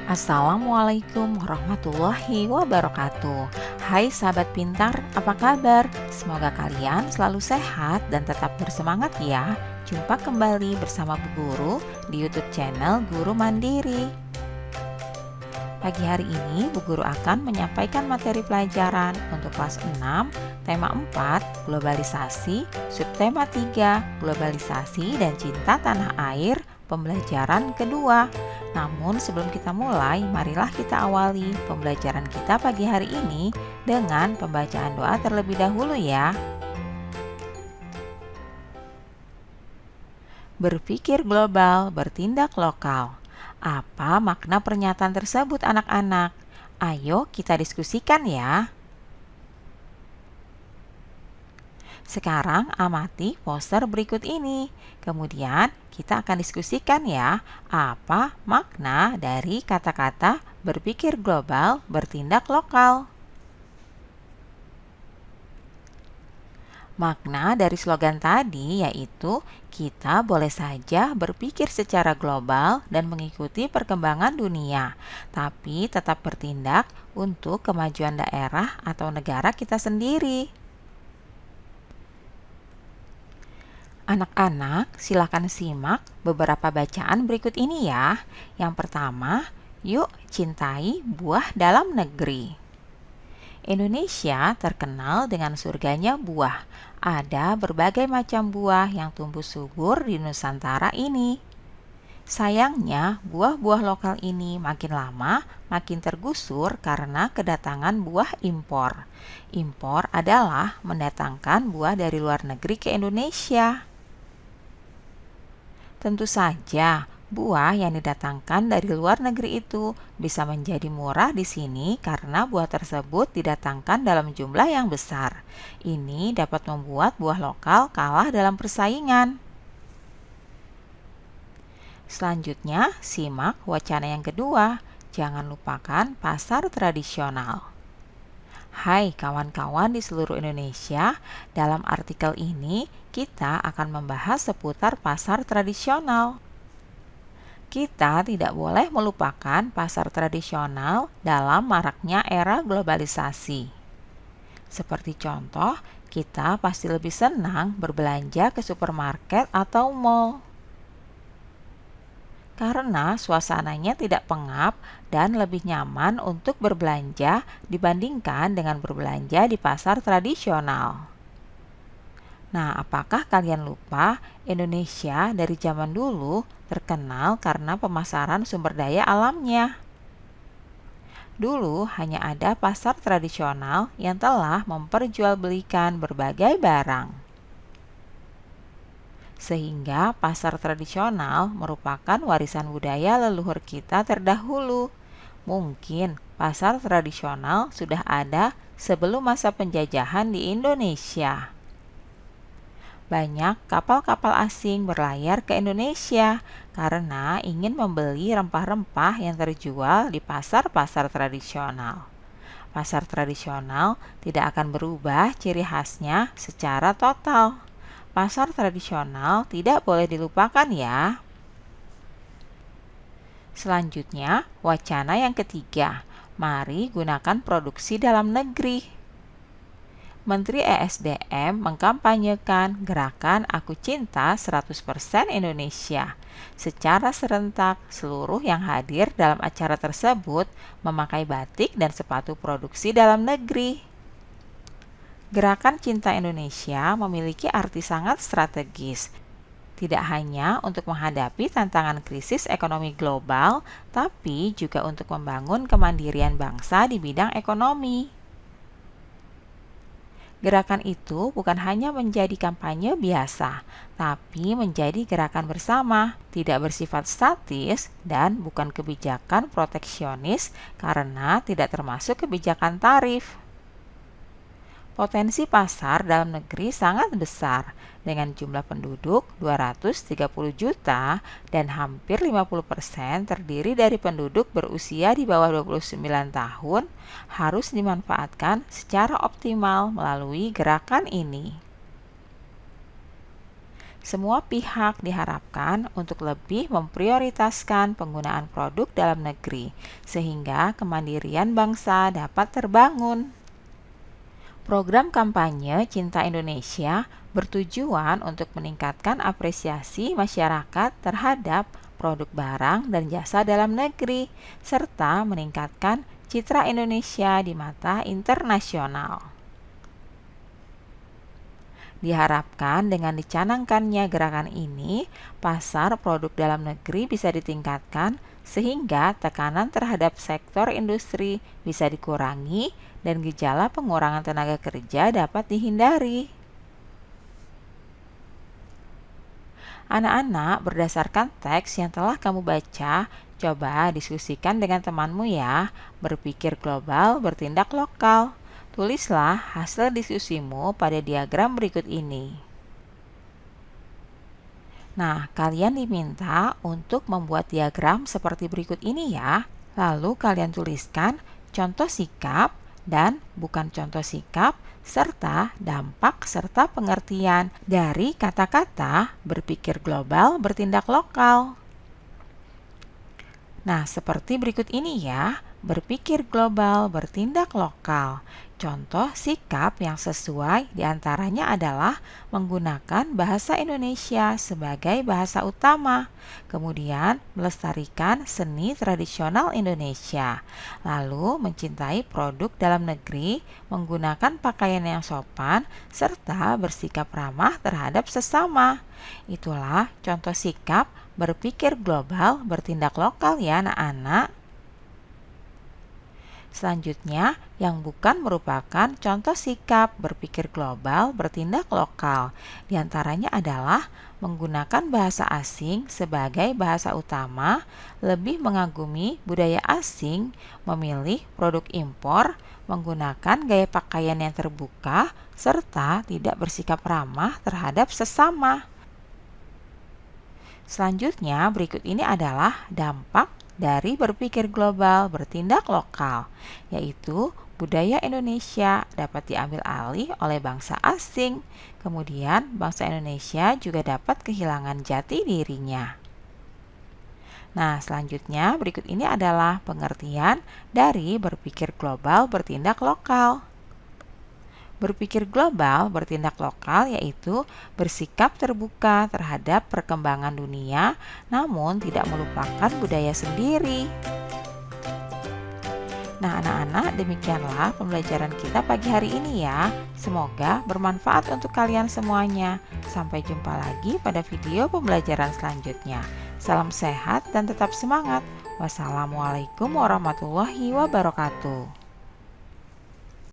Assalamualaikum warahmatullahi wabarakatuh. Hai sahabat pintar, apa kabar? Semoga kalian selalu sehat dan tetap bersemangat ya. Jumpa kembali bersama Bu Guru di YouTube channel Guru Mandiri. Pagi hari ini Bu Guru akan menyampaikan materi pelajaran untuk kelas 6, tema 4, globalisasi, subtema 3, globalisasi dan cinta tanah air, pembelajaran kedua. Namun sebelum kita mulai, marilah kita awali pembelajaran kita pagi hari ini dengan pembacaan doa terlebih dahulu ya. Berpikir global, bertindak lokal. Apa makna pernyataan tersebut anak-anak? Ayo kita diskusikan ya. Sekarang amati poster berikut ini. Kemudian kita akan diskusikan ya, apa makna dari kata-kata berpikir global, bertindak lokal. Makna dari slogan tadi yaitu kita boleh saja berpikir secara global dan mengikuti perkembangan dunia, tapi tetap bertindak untuk kemajuan daerah atau negara kita sendiri. Anak-anak, silakan simak beberapa bacaan berikut ini ya. Yang pertama, yuk cintai buah dalam negeri. Indonesia terkenal dengan surganya buah. Ada berbagai macam buah yang tumbuh subur di Nusantara ini. Sayangnya, buah-buah lokal ini makin lama makin tergusur karena kedatangan buah impor. Impor adalah mendatangkan buah dari luar negeri ke Indonesia. Tentu saja, buah yang didatangkan dari luar negeri itu bisa menjadi murah di sini karena buah tersebut didatangkan dalam jumlah yang besar. Ini dapat membuat buah lokal kalah dalam persaingan. Selanjutnya, simak wacana yang kedua. Jangan lupakan pasar tradisional. Hai kawan-kawan di seluruh Indonesia, dalam artikel ini kita akan membahas seputar pasar tradisional. Kita tidak boleh melupakan pasar tradisional dalam maraknya era globalisasi. Seperti contoh, kita pasti lebih senang berbelanja ke supermarket atau mall. Karena suasananya tidak pengap dan lebih nyaman untuk berbelanja dibandingkan dengan berbelanja di pasar tradisional. Nah, apakah kalian lupa Indonesia dari zaman dulu terkenal karena pemasaran sumber daya alamnya? Dulu hanya ada pasar tradisional yang telah memperjualbelikan berbagai barang. Sehingga pasar tradisional merupakan warisan budaya leluhur kita terdahulu. Mungkin pasar tradisional sudah ada sebelum masa penjajahan di Indonesia. Banyak kapal-kapal asing berlayar ke Indonesia karena ingin membeli rempah-rempah yang terjual di pasar-pasar tradisional. Pasar tradisional tidak akan berubah ciri khasnya secara total. Pasar tradisional tidak boleh dilupakan ya. Selanjutnya, wacana yang ketiga. Mari gunakan produksi dalam negeri. Menteri ESDM mengkampanyekan gerakan Aku Cinta 100% Indonesia. Secara serentak, seluruh yang hadir dalam acara tersebut memakai batik dan sepatu produksi dalam negeri. Gerakan Cinta Indonesia memiliki arti sangat strategis. Tidak hanya untuk menghadapi tantangan krisis ekonomi global, tapi juga untuk membangun kemandirian bangsa di bidang ekonomi. Gerakan itu bukan hanya menjadi kampanye biasa, tapi menjadi gerakan bersama, tidak bersifat statis dan bukan kebijakan proteksionis karena tidak termasuk kebijakan tarif. Potensi pasar dalam negeri sangat besar, dengan jumlah penduduk 230 juta dan hampir 50% terdiri dari penduduk berusia di bawah 29 tahun, harus dimanfaatkan secara optimal melalui gerakan ini. Semua pihak diharapkan untuk lebih memprioritaskan penggunaan produk dalam negeri, sehingga kemandirian bangsa dapat terbangun. Program kampanye Cinta Indonesia bertujuan untuk meningkatkan apresiasi masyarakat terhadap produk barang dan jasa dalam negeri, serta meningkatkan citra Indonesia di mata internasional. Diharapkan dengan dicanangkannya gerakan ini, pasar produk dalam negeri bisa ditingkatkan sehingga tekanan terhadap sektor industri bisa dikurangi dan gejala pengurangan tenaga kerja dapat dihindari. Anak-anak, berdasarkan teks yang telah kamu baca, coba diskusikan dengan temanmu ya. Berpikir global, bertindak lokal. Tulislah hasil diskusimu pada diagram berikut ini. Nah, kalian diminta untuk membuat diagram seperti berikut ini ya. Lalu kalian tuliskan contoh sikap dan bukan contoh sikap, serta dampak serta pengertian dari kata-kata berpikir global, bertindak lokal. Nah, seperti berikut ini ya. Berpikir global, bertindak lokal. Contoh sikap yang sesuai diantaranya adalah menggunakan bahasa Indonesia sebagai bahasa utama, kemudian melestarikan seni tradisional Indonesia, lalu mencintai produk dalam negeri, menggunakan pakaian yang sopan, serta bersikap ramah terhadap sesama. Itulah contoh sikap berpikir global, bertindak lokal ya anak-anak. Selanjutnya, yang bukan merupakan contoh sikap berpikir global, bertindak lokal. Di antaranya adalah menggunakan bahasa asing sebagai bahasa utama, lebih mengagumi budaya asing, memilih produk impor, menggunakan gaya pakaian yang terbuka, serta tidak bersikap ramah terhadap sesama. Selanjutnya, berikut ini adalah dampak dari berpikir global, bertindak lokal, yaitu budaya Indonesia dapat diambil alih oleh bangsa asing. Kemudian, bangsa Indonesia juga dapat kehilangan jati dirinya. Nah, selanjutnya berikut ini adalah pengertian dari berpikir global, bertindak lokal. Berpikir global, bertindak lokal yaitu bersikap terbuka terhadap perkembangan dunia, namun tidak melupakan budaya sendiri. Nah, anak-anak, demikianlah pembelajaran kita pagi hari ini ya. Semoga bermanfaat untuk kalian semuanya. Sampai jumpa lagi pada video pembelajaran selanjutnya. Salam sehat dan tetap semangat. Wassalamualaikum warahmatullahi wabarakatuh.